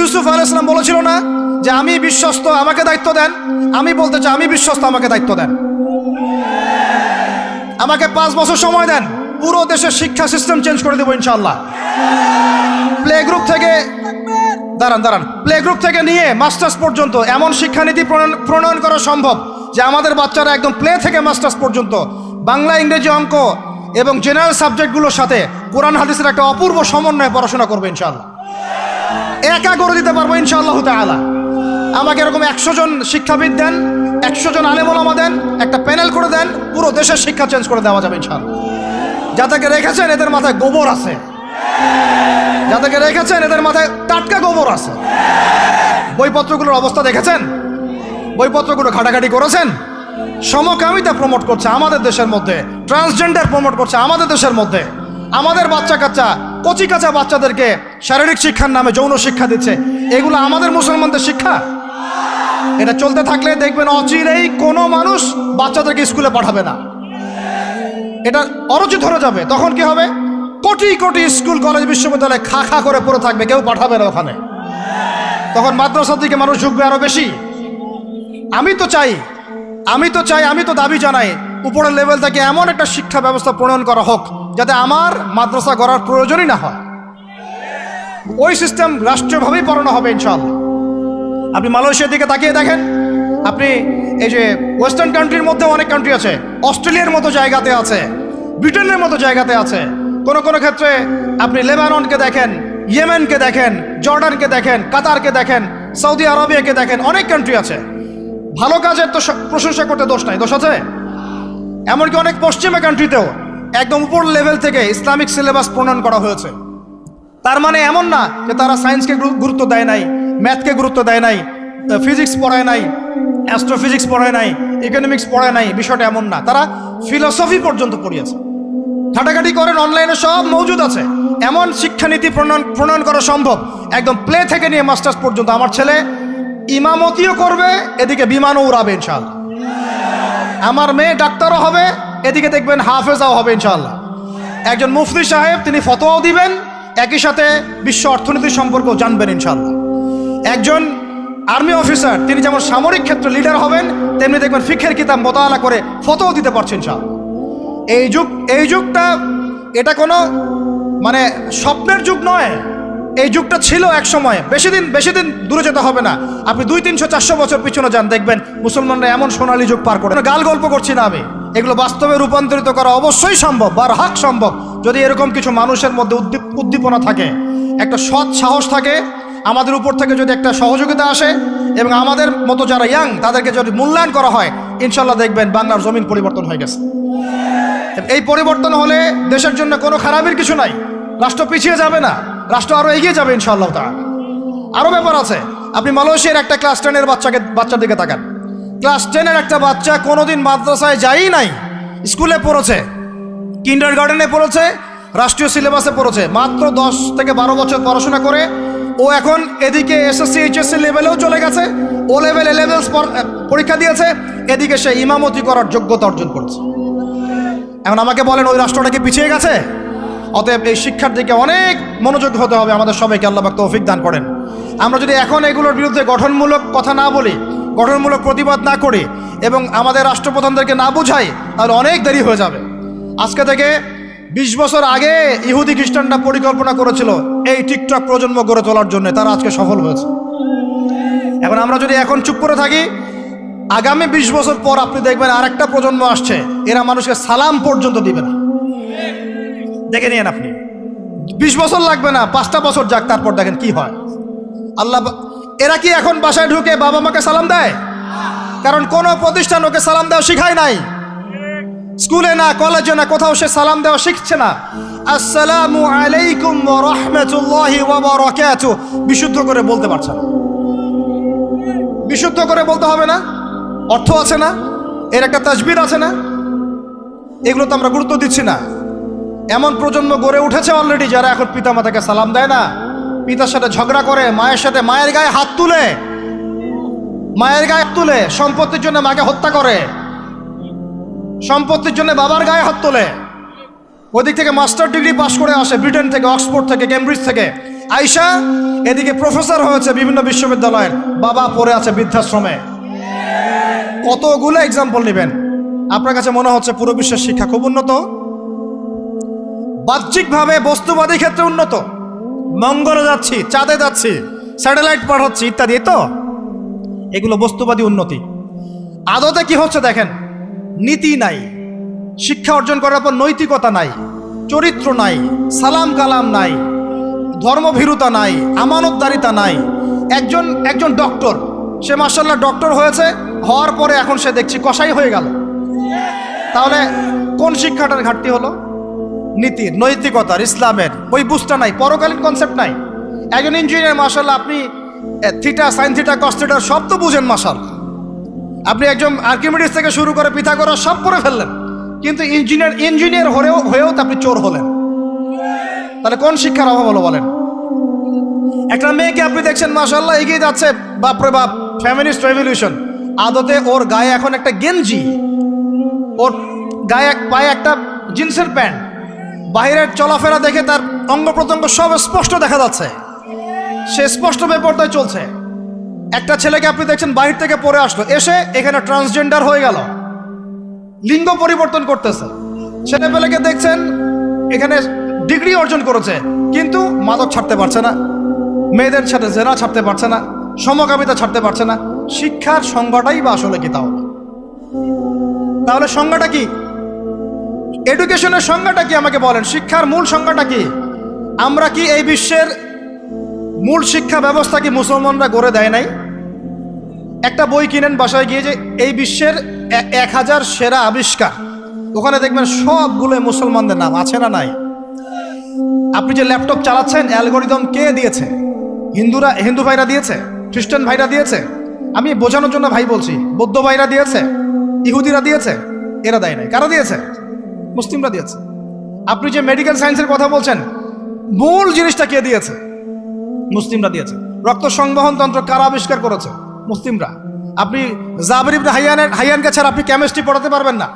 ইউসুফ আলাইহিস সালাম বলেছিল না যে আমি বিশ্বস্ত, আমাকে দায়িত্ব দেন? আমি বলতে চাই আমি বিশ্বস্ত, আমাকে দায়িত্ব দেন। আমাকে 5 বছর সময় দেন, পুরো দেশের শিক্ষা সিস্টেম চেঞ্জ করে দেবো ইনশাআল্লাহ। প্লে গ্রুপ থেকে প্লে গ্রুপ থেকে নিয়ে মাস্টার্স পর্যন্ত এমন শিক্ষানীতি প্রণয়ন করা সম্ভব যে আমাদের বাচ্চারা একদম প্লে থেকে মাস্টার্স পর্যন্ত বাংলা, ইংরেজি, অঙ্ক এবং জেনারেল সাবজেক্টগুলোর সাথে কোরআন হাদিসের একটা অপূর্ব সমন্বয়ে পড়াশোনা করবে ইনশাআল্লাহ। একা করে দিতে পারবো ইনশাআল্লাহ তাআলা। আমাকে এরকম 100 জন শিক্ষাবিদ দেন, 100 জন আলেম ওলামা দেন, একটা প্যানেল করে দেন, পুরো দেশের শিক্ষা চেঞ্জ করে দেওয়া যাবে ইনশাআল্লাহ। যাদেরকে রেখেছেন এদের মাথায় গোবর আছে, যাদেরকে রেখেছেন এদের মাথায় টাটকা গোবর আছে। বইপত্রগুলোর অবস্থা দেখেছেন? বইপত্রগুলো ঘাটাঘাটি করেছেন? সমকামিতা প্রমোট করছে আমাদের দেশের মধ্যে, ট্রান্সজেন্ডার প্রমোট করছে আমাদের দেশের মধ্যে, আমাদের বাচ্চা কাচ্চা কচি কাঁচা বাচ্চাদেরকে শারীরিক শিক্ষার নামে যৌন শিক্ষা দিচ্ছে। এগুলো আমাদের মুসলমানদের শিক্ষা? এটা চলতে থাকলে দেখবেন অচিরেই কোনো মানুষ বাচ্চাদেরকে স্কুলে পাঠাবে না, এটা অরুচি ধরে যাবে। তখন কি হবে? কোটি কোটি স্কুল, কলেজ, বিশ্ববিদ্যালয় খা খা করে পড়ে থাকবে, কেউ পাঠাবে না ওখানে। তখন মাদ্রাসার দিকে মানুষ ঝুঁকবে আরো বেশি। আমি তো দাবি জানাই উপরের লেভেল থেকে এমন একটা শিক্ষা ব্যবস্থা প্রণয়ন করা হোক যাতে আমার মাদ্রাসা গড়ার প্রয়োজনই না হয়। ওই সিস্টেম রাষ্ট্রীয়ভাবেই পড়ানো হবে ইনশাআল্লাহ। আপনি মালয়েশিয়ার দিকে তাকিয়ে দেখেন, আপনি এই যে ওয়েস্টার্ন কান্ট্রির মধ্যে অনেক কান্ট্রি আছে, অস্ট্রেলিয়ার মতো জায়গাতে আছে, ব্রিটেনের মতো জায়গাতে আছে, কোনো কোনো ক্ষেত্রে আপনি লেবাননকে দেখেন, ইয়েমেনকে দেখেন, জর্ডানকে দেখেন, কাতারকে দেখেন, সৌদি আরবিয়াকে দেখেন, অনেক কান্ট্রি আছে। ভালো কাজের তো প্রশংসা করতে দোষ নাই, দোষ আছে? এমনকি অনেক পশ্চিমা কান্ট্রিতেও একদম উপর লেভেল থেকে ইসলামিক সিলেবাস প্রণয়ন করা হয়েছে। তার মানে এমন না যে তারা সায়েন্সকে গুরুত্ব দেয় নাই, ম্যাথকে গুরুত্ব দেয় নাই, ফিজিক্স পড়ায় নাই, অ্যাস্ট্রোফিজিক্স পড়ায় নাই, ইকোনমিক্স পড়ায় নাই, বিষয়টা এমন না। তারা ফিলোসফি পর্যন্ত পড়িয়েছে। ঘাটাঘাটি করেন, অনলাইনে সব মজুদ আছে। এমন শিক্ষানীতি প্রণয়ন করা সম্ভব একদম প্লে থেকে নিয়ে মাস্টার্স পর্যন্ত। আমার ছেলে ইমামতিও করবে, এদিকে বিমানও উড়াবে ইনশাআল্লাহ। আমার মেয়ে ডাক্তারও হবে, এদিকে দেখবেন হাফেজাও হবে ইনশাআল্লাহ। একজন মুফতি সাহেব, তিনি ফতোয়াও দিবেন, একই সাথে বিশ্ব অর্থনীতির সম্পর্কেও জানবেন ইনশাআল্লাহ। একজন আর্মি অফিসার, তিনি যেমন সামরিক ক্ষেত্রে লিডার হবেন, তেমনি দেখবেন ফিকহের কিতাব মোতালা করে ফতোয়াও দিতে পারছেন ইনশাআল্লাহ। এই যুগটা এটা কোনো মানে স্বপ্নের যুগ নয়, এই যুগটা ছিল এক সময়। বেশি দিন দূরে যেতে হবে না, আপনি 200-300-400 বছর পিছনে যান, দেখবেন মুসলমানরা এমন সোনালী যুগ পার করে। গাল গল্প করছি না আমি, এগুলো বাস্তবে রূপান্তরিত করা অবশ্যই সম্ভব, বারহাক সম্ভব, যদি এরকম কিছু মানুষের মধ্যে উদ্দীপনা থাকে, একটা সৎ সাহস থাকে, আমাদের উপর থেকে যদি একটা সহযোগিতা আসে এবং আমাদের মতো যারা ইয়াং তাদেরকে যদি মূল্যায়ন করা হয়, ইনশাল্লাহ দেখবেন বাংলার জমিন পরিবর্তন হয়ে গেছে। এই পরিবর্তন হলে দেশের জন্য কোনো খারাপের কিছু নাই, রাষ্ট্র পিছিয়ে যাবে না, রাষ্ট্র আরো এগিয়ে যাবে ইনশাআল্লাহ তাআলা। আরো ব্যাপার আছে, আপনি মালয়েশিয়ার একটা ক্লাস 10-এর বাচ্চার দিকে তাকান। ক্লাস 10-এর একটা বাচ্চা কোনোদিন মাদ্রাসায় যায়ই নাই, স্কুলে পড়েছে, কিন্ডারগার্টেনে পড়েছে, রাষ্ট্রীয় সিলেবাসে পড়েছে, মাত্র 10 থেকে 12 বছর পড়াশোনা করে ও এখন এদিকে এসএসসি এইচএসসি লেভেলেও চলে গেছে, ও লেভেল এ লেভেলস পরীক্ষা দিয়েছে, এদিকে সে ইমামতি করার যোগ্যতা অর্জন করছে। এখন আমাকে বলেন, ওই রাষ্ট্রটা কি পিছিয়ে গেছে? অতএব এই শিক্ষার দিকে অনেক মনোযোগ হতে হবে আমাদের সবাইকে, আল্লাহ পাক তৌফিক দান করেন। আমরা যদি এখন এগুলোর বিরুদ্ধে গঠনমূলক কথা না বলি, গঠনমূলক প্রতিবাদ না করি এবং আমাদের রাষ্ট্রপ্রধানদেরকে না বুঝাই, তাহলে অনেক দেরি হয়ে যাবে। আজকে থেকে 20 বছর আগে ইহুদি খ্রিস্টানরা পরিকল্পনা করেছিল এই টিকটক প্রজন্ম গড়ে তোলার জন্য, তারা আজকে সফল হয়েছে। এখন আমরা যদি এখন চুপ করে থাকি, আগামী 20 বছর পর আপনি দেখবেন আরেকটা প্রজন্ম আসছে, এরা মানুষকে সালাম পর্যন্ত দিবে না। দেখে নিয়েন আপনি, 20 বছর লাগবে না, 5টা বছর যাক, তারপর দেখেন কি হয়। এরা কি এখন বাসায় ঢুকে বাবা মাকে সালাম দেয়? কারণ কোন প্রতিষ্ঠান ওকে সালাম দেওয়া শিখায় নাই, স্কুলে না, কলেজে না, কোথাও সে সালাম দেওয়া শিখছে না। আসসালামু আলাইকুম ওয়া রাহমাতুল্লাহি ওয়া বারাকাতুহু বিশুদ্ধ করে বলতে পারছে না। বিশুদ্ধ করে বলতে হবে না? অর্থ আছে না? এর একটা তাজবির আছে না? এগুলো তো আমরা গুরুত্ব দিচ্ছি না। এমন প্রজন্ম গড়ে উঠেছে অলরেডি যারা এখন পিতা মাতাকে সালাম দেয় না, পিতার সাথে ঝগড়া করে, মায়ের সাথে, মায়ের গায়ে হাত তুলে, সম্পত্তির জন্য মাকে হত্যা করে, সম্পত্তির জন্য বাবার গায়ে হাত তোলে। ওদিক থেকে মাস্টার ডিগ্রি পাশ করে আসে ব্রিটেন থেকে, অক্সফোর্ড থেকে, কেমব্রিজ থেকে, আয়েশা এদিকে প্রফেসর হয়েছে বিভিন্ন বিশ্ববিদ্যালয়ের, বাবা পড়ে আছে বৃদ্ধাশ্রমে। কতগুলো এক্সাম্পল নেবেন? আপনার কাছে মনে হচ্ছে পুরো বিশ্বের শিক্ষা খুব উন্নত? বাহ্যিকভাবে বস্তুবাদী ক্ষেত্রে উন্নত, মঙ্গলে যাচ্ছি, চাঁদে যাচ্ছি, স্যাটেলাইট পাঠাচ্ছি ইত্যাদি, তো এগুলো বস্তুবাদী উন্নতি। আদতে কি হচ্ছে দেখেন, নীতি নাই, শিক্ষা অর্জন করার পর নৈতিকতা নাই, চরিত্র নাই, সালাম কালাম নাই, ধর্মভীরুতা নাই, আমানতদারিতা নাই। একজন ডক্টর, সে মাশাআল্লাহ ডক্টর হয়েছে, হওয়ার পরে এখন সে দেখছি কসাই হয়ে গেল। তাহলে কোন শিক্ষাটার ঘাটতি হলো? নীতির, নৈতিকতার, ইসলামের ওই বুঝটা নাই, পরকালীন কনসেপ্ট নাই। একজন ইঞ্জিনিয়ার মাশাআল্লাহ, আপনি theta, sine theta, cos theta সব তো বুঝেন মাশাআল্লাহ। আপনি একজন আর্কিমিডিস থেকে শুরু করে পিথাগোরাস সব করে ফেললেন, কিন্তু ইঞ্জিনিয়ার হয়েও তো আপনি চোর হলেন। তাহলে কোন শিক্ষার অভাব হলো বলেন? একটা মেয়েকে আপনি দেখছেন মাশাআল্লাহ এগিয়ে যাচ্ছে, বাপরে বাপ, ফেমিনিস্ট রেভলিউশন। আদতে ওর গায়ে এখন একটা গেঞ্জি, ওর গায়ে পায়ে একটা জিন্সের প্যান্ট, বাইরের চলাফেরা দেখে তার অঙ্গ প্রত্যঙ্গ সব স্পষ্ট দেখা যাচ্ছে, সে স্পষ্ট বেপরদায় চলছে। একটা ছেলেকে আপনি দেখছেন বাহির থেকে পড়ে আসলো, এসে এখানে ট্রান্সজেন্ডার হয়ে গেল, লিঙ্গ পরিবর্তন করতেছে। ছেলেপেলেকে দেখছেন এখানে ডিগ্রি অর্জন করেছে, কিন্তু মাদক ছাড়তে পারছে না, মেয়েদের সাথে জেনা ছাড়তে পারছে না, সমকামিতা ছাড়তে পারছে না। শিক্ষার সংজ্ঞাটাই বা আসলে কি? তাহলে সংজ্ঞাটা কি? এডুকেশনের সংজ্ঞাটা কি আমাকে বলেন? শিক্ষার মূল সংজ্ঞাটা কি? আমরা কি এই বিশ্বের মূল শিক্ষা ব্যবস্থা কি মুসলমানরা গড়ে দেয় নাই? একটা বই কিনেন বাসায় গিয়ে, যে এই বিশ্বের 1000 সেরা আবিষ্কার, ওখানে দেখবেন সবগুলো মুসলমানদের নাম আছে না নাই? আপনি যে ল্যাপটপ চালাচ্ছেন, অ্যালগোরিদম কে দিয়েছে? হিন্দু ভাইরা দিয়েছে, খ্রিস্টান ভাইরা দিয়েছে। আমি বোঝানোর জন্য ভাই বলছি, বৌদ্ধ ভাইরা দিয়েছে, ইহুদিরা দিয়েছে, এরা দেয় নাই। কারা দিয়েছে? মুসলিমরা দিয়েছে। আপনি যে মেডিকেল সায়েন্সের কথা বলছেন, মূল জিনিসটা কে দিয়েছে? মুসলিমরা দিয়েছে। রক্ত সংবহন তন্ত্র কারা আবিষ্কার করেছে? মুসলিমরা। আপনি জাবির ইবনে হাইয়ানকে ছাড়া আপনি কেমিস্ট্রি পড়াতে পারবেন না।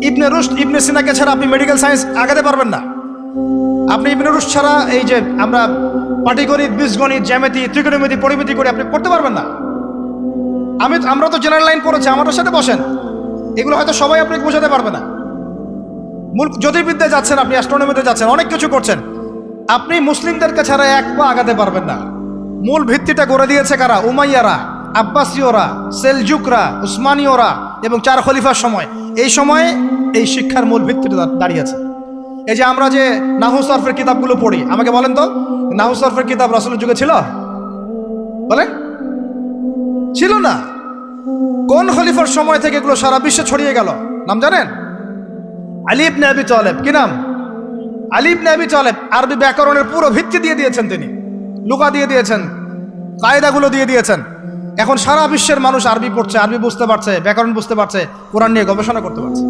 ইবনে রুশদ, ইবনে সিনাকে ছাড়া আপনি মেডিকেল সায়েন্স আগাতে পারবেন না। আপনি ইবনে রুশদ ছাড়া এই যে আমরা পাটিগণিত, বীজগণিত, জ্যামিতি, ত্রিকোণমিতি, পরিমিতি করে আপনি পড়তে পারবেন না। আমরা তো জেনারেল লাইন পড়েছি, আমাদের সাথে বসেন, এগুলো হয়তো সবাই আপনাকে বোঝাতে পারবে না। মূল জ্যোতির্বিদ্যায় যাচ্ছেন, আপনি অ্যাস্ট্রোনমিতে যাচ্ছেন, অনেক কিছু করছেন, আপনি মুসলিমদেরকে ছাড়া এক পা আগাতে পারবেন না। মূল ভিত্তিটা গড়ে দিয়েছে কারা? উমাইয়ারা, আব্বাসীয়রা, সেলজুকরা, উসমানীয়রা এবং 4 খলিফার সময়। এই সময়ে এই শিক্ষার মূল ভিত্তিটা দাঁড়িয়েছে। এই যে আমরা যে নাহু সরফের কিতাবগুলো পড়ি, আমাকে বলেন তো, নাহু সরফের কিতাব রাসূলের যুগে ছিল? বলেন, ছিল না। কোন খলিফার সময় থেকে এগুলো সারা বিশ্বে ছড়িয়ে গেল? নাম জানেন? আলী ইবনে আবি তালেব। কি নাম? আলী ইবনে আবি তালেব। আরবি ব্যাকরণের পুরো ভিত্তি দিয়ে দিয়েছেন তিনি, লুকা দিয়ে দিয়েছেন, কায়দাগুলো দিয়ে দিয়েছেন। এখন সারা বিশ্বের মানুষ আরবি পড়ছে, আরবি বুঝতে পারছে, ব্যাকরণ বুঝতে পারছে, কোরআন নিয়ে গবেষণা করতে পারছে।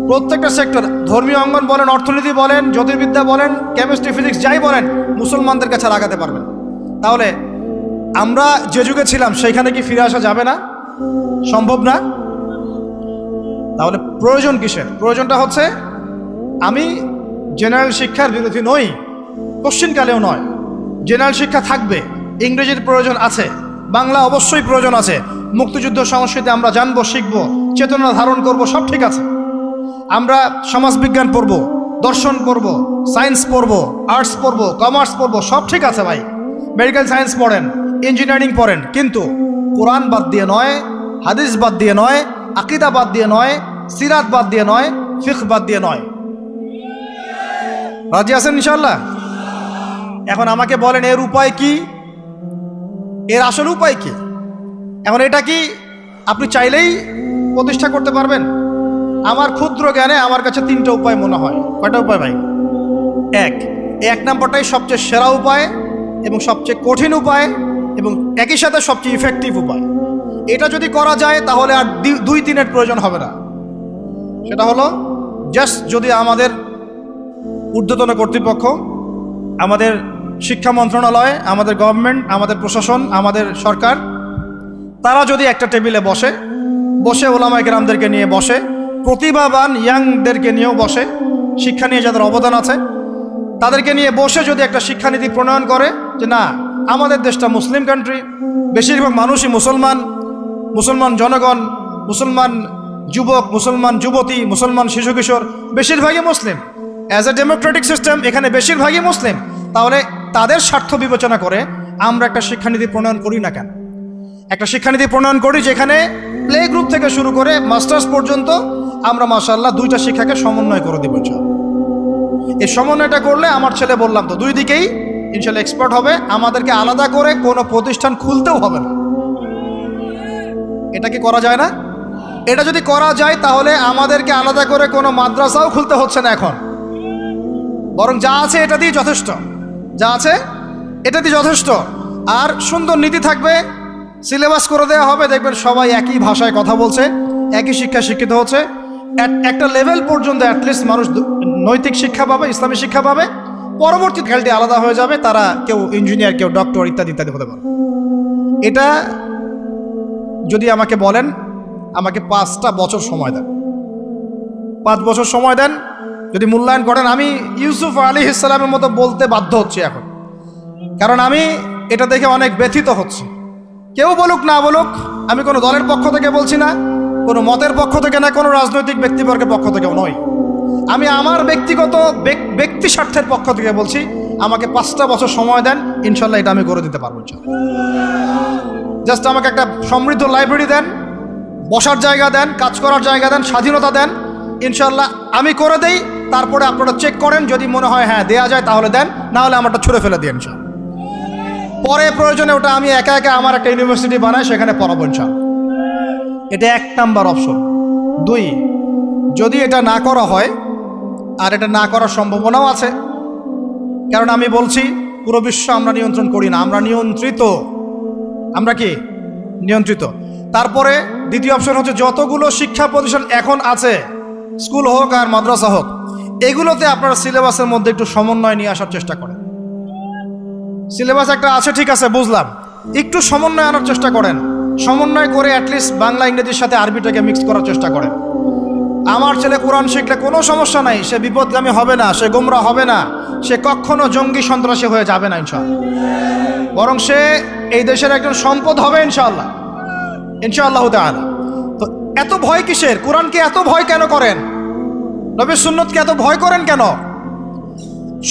প্রত্যেকটা সেক্টর, ধর্মীয় অঙ্গন বলেন, অর্থনীতি বলেন, জ্যোতির্বিদ্যা বলেন, কেমিস্ট্রি, ফিজিক্স, যাই বলেন, মুসলমানদের কাছে আগাতে পারবেন। তাহলে আমরা যে যুগে ছিলাম সেইখানে কি ফিরে আসা যাবে না? সম্ভব না। তাহলে প্রয়োজন কিসের? প্রয়োজনটা হচ্ছে, আমি জেনারেল শিক্ষার বিরোধী নই, কোশ্চিনকালেও নয়। জেনারেল শিক্ষা থাকবে, ইংরেজির প্রয়োজন আছে, বাংলা অবশ্যই প্রয়োজন আছে, মুক্তিযুদ্ধ সংস্কৃতি আমরা জানবো, শিখবো, চেতনা ধারণ করব, সব ঠিক আছে। আমরা সমাজবিজ্ঞান পড়ব, দর্শন পড়ব, সায়েন্স পড়ব, আর্টস পড়ব, কমার্স পড়ব, সব ঠিক আছে ভাই। মেডিকেল সায়েন্স পড়েন, ইঞ্জিনিয়ারিং পড়েন, কিন্তু কোরআন বাদ দিয়ে নয়, হাদিস বাদ দিয়ে নয়, আকিদা বাদ দিয়ে নয়, সিরাত বাদ দিয়ে নয়, ফিকহ বাদ দিয়ে নয়। রাজি আছেন ইনশাআল্লাহ? এখন আমাকে বলেন, এর উপায় কি? এর আসল উপায় কি? এখন এটা কি আপনি চাইলেই প্রতিষ্ঠা করতে পারবেন? আমার ক্ষুদ্র জ্ঞানে আমার কাছে 3টা উপায় মনে হয়। কয়টা উপায় ভাই? এক নম্বরটাই সবচেয়ে সেরা উপায় এবং সবচেয়ে কঠিন উপায় এবং একই সাথে সবচেয়ে ইফেক্টিভ উপায়। এটা যদি করা যায় তাহলে আর 2-3-এর প্রয়োজন হবে না। সেটা হলো, জাস্ট যদি আমাদের ঊর্ধ্বতন কর্তৃপক্ষ, আমাদের শিক্ষা মন্ত্রণালয়, আমাদের গভর্নমেন্ট, আমাদের প্রশাসন, আমাদের সরকার, তারা যদি একটা টেবিলে বসে ওলামায়ে কেরামদেরকে নিয়ে বসে, প্রতিভাবান ইয়াংদেরকে নিয়েও বসে, শিক্ষা নিয়ে যাদের অবদান আছে, তাদেরকে নিয়ে বসে যদি একটা শিক্ষানীতি প্রণয়ন করে যে না, আমাদের দেশটা মুসলিম কান্ট্রি, বেশিরভাগ মানুষই মুসলমান, মুসলমান জনগণ, মুসলমান যুবক, মুসলমান যুবতী, মুসলমান শিশু কিশোর বেশিরভাগই মুসলিম, অ্যাজ এ ডেমোক্রেটিক সিস্টেম এখানে বেশিরভাগই মুসলিম, তাহলে তাদের স্বার্থ বিবেচনা করে আমরা একটা শিক্ষানীতি প্রণয়ন করি না কেন? একটা শিক্ষানীতি প্রণয়ন করি যেখানে প্লে গ্রুপ থেকে শুরু করে মাস্টার্স পর্যন্ত আমরা মাশাআল্লাহ দুইটা শিক্ষাকে সমন্বয় করে দেব। এই সমন্বয়টা করলে আমার ছেলে বললাম তো দুই দিকেই ইনশাল্লাহ এক্সপার্ট হবে। আমাদেরকে আলাদা করে কোনো প্রতিষ্ঠান খুলতেও হবে না। এটা কি করা যায় না? এটা যদি করা যায় তাহলে আমাদেরকে আলাদা করে কোনো মাদ্রাসাও খুলতে হচ্ছে না এখন, বরং যা আছে এটা দিয়ে যথেষ্ট, যা আছে এটা দিয়ে যথেষ্ট। আর সুন্দর নীতি থাকবে, সিলেবাস করে দেওয়া হবে, দেখবেন সবাই একই ভাষায় কথা বলছে, একই শিক্ষা শিক্ষিত হচ্ছে। একটা লেভেল পর্যন্ত অ্যাটলিস্ট মানুষ নৈতিক শিক্ষা পাবে, ইসলামী শিক্ষা পাবে। পরবর্তী খেলটি আলাদা হয়ে যাবে, তারা কেউ ইঞ্জিনিয়ার, কেউ ডক্টর ইত্যাদি ইত্যাদি হতে পারে। এটা যদি আমাকে বলেন, আমাকে 5টা বছর সময় দেন, 5 বছর সময় দেন, যদি মূল্যায়ন করেন, আমি ইউসুফ আলাইহিস সালামের মতো বলতে বাধ্য হচ্ছি এখন, কারণ আমি এটা দেখে অনেক ব্যথিত হচ্ছি। কেউ বলুক না বলুক, আমি কোনো দলের পক্ষ থেকে বলছি না, কোনো মতের পক্ষ থেকে না, কোনো রাজনৈতিক ব্যক্তিবর্গের পক্ষ থেকেও নয়, আমি আমার ব্যক্তিগত ব্যক্তি স্বার্থের পক্ষ থেকে বলছি, আমাকে 5টা বছর সময় দেন, ইনশাল্লাহ এটা আমি করে দিতে পারবো। জাস্ট আমাকে একটা সমৃদ্ধ লাইব্রেরি দেন, বসার জায়গা দেন, কাজ করার জায়গা দেন, স্বাধীনতা দেন, ইনশাল্লাহ আমি করে দেই। তারপরে আপনারা চেক করেন, যদি মনে হয় হ্যাঁ দেয়া যায় তাহলে দেন, না হলে আমারটা ছুঁড়ে ফেলে দিন। পরে প্রয়োজনে ওটা আমি একা একা আমার একটা ইউনিভার্সিটি বানাই, সেখানে পড়াবো ইনশাল্লাহ। এটা 1 নাম্বার অপশন। 2, যদি এটা না করা হয়, আর এটা না করার সম্ভাবনাও আছে, কারণ আমি বলছি পুরো বিশ্ব আমরা নিয়ন্ত্রণ করি না, আমরা নিয়ন্ত্রিত। আমরা কি নিয়ন্ত্রিত? তারপরে দ্বিতীয় অপশন হচ্ছে, যতগুলো শিক্ষা প্রতিষ্ঠান এখন আছে, স্কুল হোক আর মাদ্রাসা হোক, এগুলোতে আপনারা সিলেবাসের মধ্যে একটু সমন্বয় নিয়ে আসার চেষ্টা করেন। সিলেবাস একটা আছে, ঠিক আছে, বুঝলাম, একটু সমন্বয় আনার চেষ্টা করেন। সমন্বয় করে অ্যাটলিস্ট বাংলা ইংরেজির সাথে আরবিটাকে মিক্স করার চেষ্টা করেন। আমার ছেলে কোরআন শিখলে কোনো সমস্যা নাই, সে বিপদগামী হবে না, সে গোমরা হবে না, সে কখনো জঙ্গি সন্ত্রাসী হয়ে যাবে না ইনশাআল্লাহ, বরং সে এই দেশের একজন সম্পদ হবে ইনশাআল্লাহ, ইনশাআল্লাহ তাআলা। তো এত ভয় কিসের? কোরআনকে এত ভয় কেন করেন? নবীর সুন্নতকে এত ভয় করেন কেন?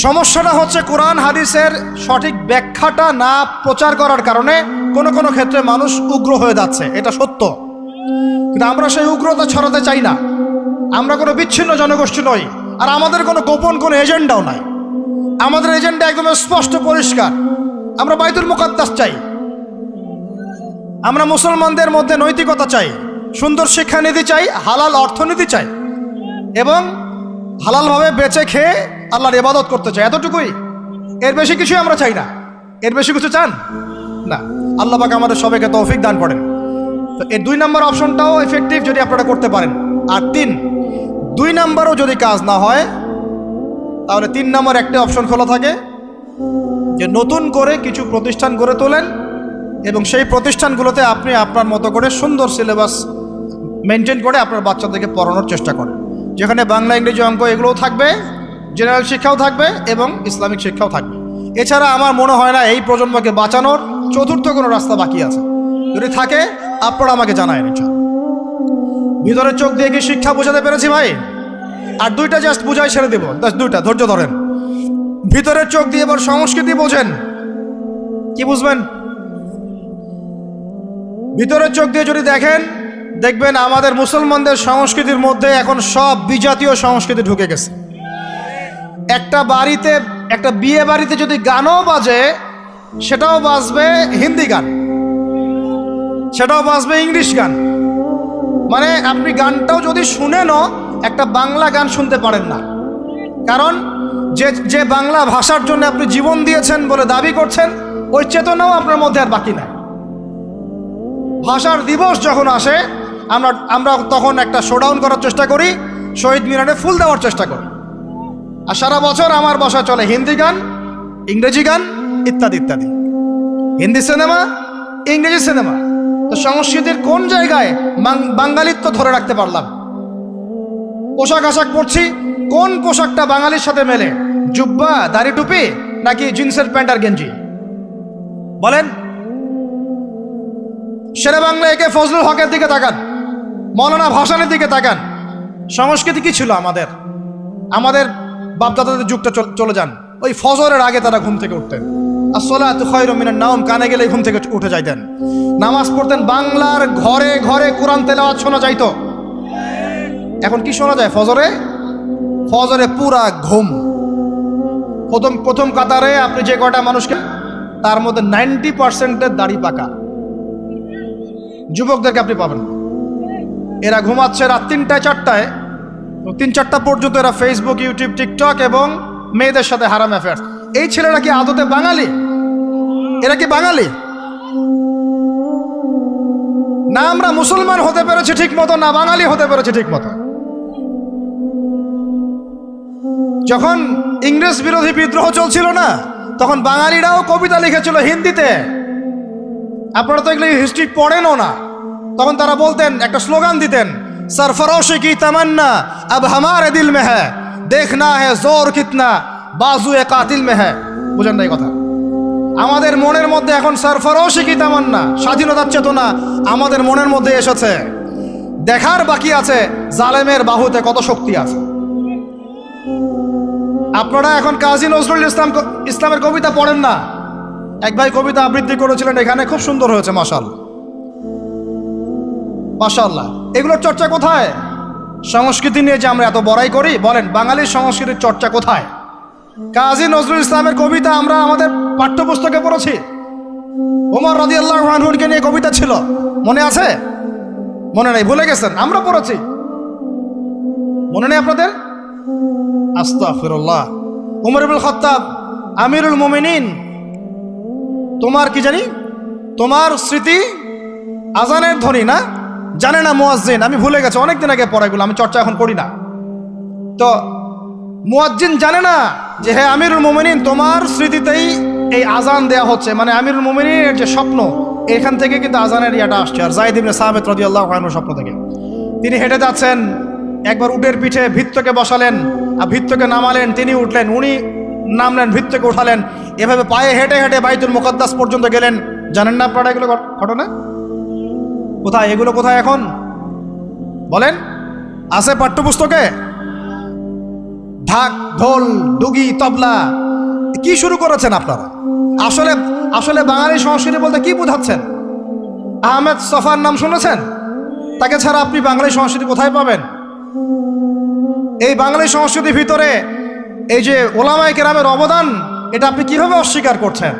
সমস্যাটা হচ্ছে কোরআন হাদিসের সঠিক ব্যাখ্যাটা না প্রচার করার কারণে কোনো কোনো ক্ষেত্রে মানুষ উগ্র হয়ে যাচ্ছে, এটা সত্য। কিন্তু আমরা সেই উগ্রতা ছড়াতে চাই না। আমরা কোনো বিচ্ছিন্ন জনগোষ্ঠী নই, আর আমাদের কোনো গোপন কোনো এজেন্ডাও নাই। আমাদের এজেন্ডা একদম স্পষ্ট পরিষ্কার। আমরা বাইতুল মুকাদ্দাস চাই, আমরা মুসলমানদের মধ্যে নৈতিকতা চাই, সুন্দর শিক্ষানীতি চাই, হালাল অর্থনীতি চাই, এবং হালালভাবে বেঁচে খেয়ে আল্লাহর ইবাদত করতে চাই, এতটুকুই। এর বেশি কিছুই আমরা চাই না। এর বেশি কিছু চান না? আল্লাহ পাক আমাদের সবাইকে তৌফিক দান করেন। তো এই 2 নম্বর অপশনটাও এফেক্টিভ যদি আপনারা করতে পারেন। আর 3, 2 নম্বরও যদি কাজ না হয়, তাহলে 3 নম্বর একটা অপশন খোলা থাকে, যে নতুন করে কিছু প্রতিষ্ঠান গড়ে তোলেন এবং সেই প্রতিষ্ঠানগুলোতে আপনি আপনার মতো করে সুন্দর সিলেবাস মেনটেন করে আপনার বাচ্চাদেরকে পড়ানোর চেষ্টা করেন, যেখানে বাংলা ইংরেজি অঙ্ক এগুলোও থাকবে, জেনারেল শিক্ষাও থাকবে এবং ইসলামিক শিক্ষাও থাকবে। এছাড়া আমার মনে হয় না এই প্রজন্মকে বাঁচানোর চতুর্থ কোনো রাস্তা বাকি আছে। যদি থাকে আপনারা আমাকে জানায়েন। ভিতরের চোখ দিয়ে কি শিক্ষা বোঝাতে পেরেছি ভাই? আর 2টা জাস্ট বুঝাই ছেড়ে দেবো, 2টা ধৈর্য ধরেন। ভিতরের চোখ দিয়ে এবার সংস্কৃতি বোঝেন। কি বুঝবেন? ভিতরের চোখ দিয়ে যদি দেখেন, দেখবেন আমাদের মুসলমানদের সংস্কৃতির মধ্যে এখন সব বিজাতীয় সংস্কৃতি ঢুকে গেছে। একটা বাড়িতে, একটা বিয়ে বাড়িতে যদি গানও বাজে, সেটাও বাজবে হিন্দি গান, সেটাও বাজবে ইংলিশ গান। মানে আপনি গানটাও যদি শুনেনও একটা বাংলা গান শুনতে পারেন না, কারণ যে বাংলা ভাষার জন্য আপনি জীবন দিয়েছেন বলে দাবি করছেন, ওই চেতনাও আপনার মধ্যে আর বাকি নাই। ভাষার দিবস যখন আসে, আমরা তখন একটা শোডাউন করার চেষ্টা করি, শহীদ মিনারে ফুল দেওয়ার চেষ্টা করি, আর সারা বছর আমার বাসায় চলে হিন্দি গান, ইংরেজি গান ইত্যাদি ইত্যাদি। হিন্দি সিনেমা, ইংরেজি সিনেমা। তো সংস্কৃতির কোন জায়গায় বাঙালিত্ব ধরে রাখতে পারলাম? পোশাক আশাক পরছি, কোন পোশাকটা বাঙালির সাথে মেলে? জুব্বা দাড়ি টুপি নাকি জিন্সের প্যান্ট আর গেঞ্জি? বলেন। শেরে বাংলা একে ফজলুল হকের দিকে তাকান, মৌলানা ভাসানের দিকে তাকান। সংস্কৃতি কি ছিল আমাদের? আমাদের বাপদাদাদের যুগটা চলে যান, ওই ফজরের আগে তারা ঘুম থেকে উঠতেন। আসসালাতু খায়রুম মিনান নাওম, কানে গেলে ঘুম থেকে উঠে যাইতেন, নামাজ পড়তেন। বাংলার ঘরে ঘরে কোরআন তেলাওয়াত শোনা যাইতো। এখন কি শোনা যায় ফজরে? ফজরে পুরা ঘুম। প্রথম কাতারে আপনি যে কয়টা মানুষকে, তার মধ্যে 90% দাড়ি পাকা যুবকদেরকে আপনি পাবেন। এরা ঘুমাচ্ছে রাত 3টায় 4টায়, 3-4টা পর্যন্ত এরা ফেসবুক, ইউটিউব, টিকটক এবং মেয়েদের সাথে হারাম অ্যাফেয়ার্স। এই ছেলেরা কি আদতে বাঙালি? এরা কি বাঙালি? না আমরা মুসলমান হতে পেরেছি ঠিক মতো, না বাঙালি হতে পেরেছি ঠিক মতো। যখন ইংরেজ বিরোধী বিদ্রোহ চলছিল না, তখন বাঙালিরাও কবিতা লিখেছিল হিন্দিতে। আপনারা তো এগুলো হিস্ট্রি পড়েনও না। তখন তারা বলতেন, একটা স্লোগান দিতেন, सरफरोशी की तमन्ना अब हमारे दिल में है, देखना है जोर कितना बाजुए कातिल में है। বুঝেন না এই কথা? আমাদের মনের মধ্যে এখন সরফরোশি কি তামান্না, স্বাধীনতার চেতনা আমাদের মনের মধ্যে এসেছে। দেখার বাকি আছে জালেমের বাহুতে কত শক্তি আছে। আপনারা এখন কাজী নজরুল ইসলামের কবিতা পড়েন না। এক ভাই কবিতা আবৃত্তি করেছিলেন এখানে, খুব সুন্দর হয়েছে, মাশাআল্লাহ মাশাআল্লাহ। এগুলোর চর্চা কোথায়? সংস্কৃতি নিয়ে যে আমরা এত বড়াই করি, বলেন বাঙালির সংস্কৃতির চর্চা কোথায়? কাজী নজরুল ইসলামের কবিতা আমরা আমাদের পাঠ্যপুস্তকে পড়েছি। ওমর রাদিয়াল্লাহু আনহুকে নিয়ে কবিতা ছিল, মনে আছে? মনে নেই, ভুলে গেছেন? আমরা পড়েছি, মনে নেই আপনাদের? আস্তাগফিরুল্লাহ। উমর ইবনুল খাত্তাব আমিরুল মুমিনিন, তোমার কি জানি, তোমার স্মৃতি আজানের ধ্বনি না, জানে না মুয়াজ্জিন। আমি ভুলে গেছি, অনেকদিন আগে পড়া, এগুলো আমি চর্চা এখন করি না। তো মুয়াজ্জিন জানে না যে হে আমিরুল মুমিনিন, তোমার স্মৃতিতেই এই আজান দেয়া হচ্ছে। মানে আমিরুল মুমিনিনের যে স্বপ্ন, এখান থেকে কিন্তু আজানের ইয়াটা আসছে। আর যায়েদ ইবনে সাবিত রাদিয়াল্লাহু আনহু স্বপ্ন থেকে তিনি হেঁটে যাচ্ছেন, একবার উটের পিঠে ভৃত্যকে বসালেন আর ভৃত্যকে নামালেন, তিনি উঠলেন, উনি নামলেন, ভৃত্যকে উঠালেন, এভাবে পায়ে হেঁটে হেঁটে বাইতুল মুকাদ্দাস পর্যন্ত গেলেন। জানেন না আপনারা এগুলো ঘটনা? কোথায় এগুলো, কোথায় এখন বলেন? আছে পাঠ্যপুস্তকে? ঢাক, ঢোল, ডুগি, তবলা, কি শুরু করেছেন আপনারা? আসলে আসলে বাঙালি সংস্কৃতি বলতে কি বোঝাচ্ছেন? আহমেদ সফার নাম শুনেছেন? তাকে ছাড়া আপনি বাঙালি সংস্কৃতি কোথায় পাবেন? এই বাঙালি সংস্কৃতির ভিতরে এই যে ওলামায়ে কেরামের অবদান, এটা আপনি কিভাবে অস্বীকার করছেন?